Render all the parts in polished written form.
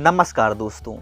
नमस्कार दोस्तों।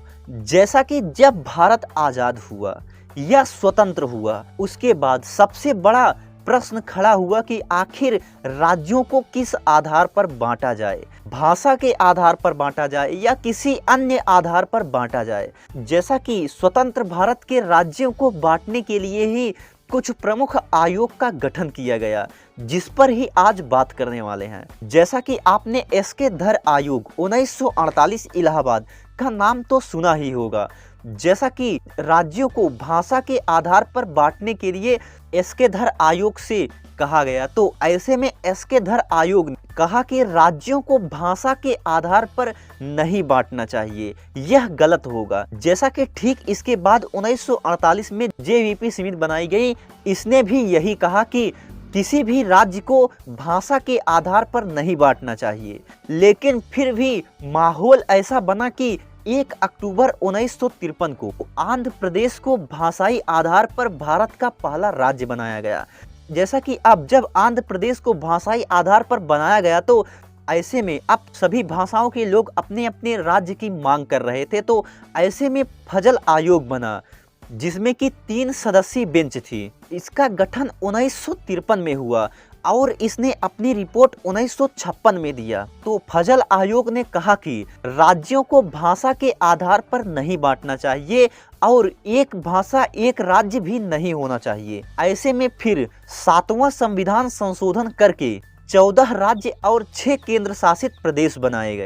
जैसा कि जब भारत आज़ाद हुआ या स्वतंत्र हुआ, उसके बाद सबसे बड़ा प्रश्न खड़ा हुआ कि आखिर राज्यों को किस आधार पर बांटा जाए, भाषा के आधार पर बांटा जाए या किसी अन्य आधार पर बांटा जाए। जैसा कि स्वतंत्र भारत के राज्यों को बांटने के लिए ही कुछ प्रमुख आयोग का गठन किया गया, जिस पर ही आज बात करने वाले हैं। जैसा कि आपने एसके धर आयोग 1948 इलाहाबाद का नाम तो सुना ही होगा। जैसा कि राज्यों को भाषा के आधार पर बांटने के लिए एसके धर आयोग से कहा गया, तो ऐसे में एसके धर आयोग ने कहा कि राज्यों को भाषा के आधार पर नहीं बांटना चाहिए, यह गलत होगा। जैसा कि ठीक इसके बाद 1948 में जेवीपी समिति बनाई गई, इसने भी यही कहा कि किसी भी राज्य को भाषा के आधार पर नहीं बांटना चाहिए। लेकिन फिर भी माहौल ऐसा बना कि 1 अक्टूबर 1953 को आंध्र प्रदेश को भाषाई आधार पर भारत का पहला राज्य बनाया गया। जैसा कि अब जब आंध्र प्रदेश को भाषाई आधार पर बनाया गया, तो ऐसे में अब सभी भाषाओं के लोग अपने अपने राज्य की मांग कर रहे थे। तो ऐसे में फजल आयोग बना, जिसमें कि 3 सदस्यीय बेंच थी। इसका गठन 1953 में हुआ और इसने अपनी रिपोर्ट 1956 में दिया। तो फजल आयोग ने कहा कि राज्यों को भाषा के आधार पर नहीं बांटना चाहिए और एक भाषा एक राज्य भी नहीं होना चाहिए। ऐसे में फिर 7वां संविधान संशोधन करके 14 राज्य और 6 केंद्र शासित प्रदेश बनाए गए।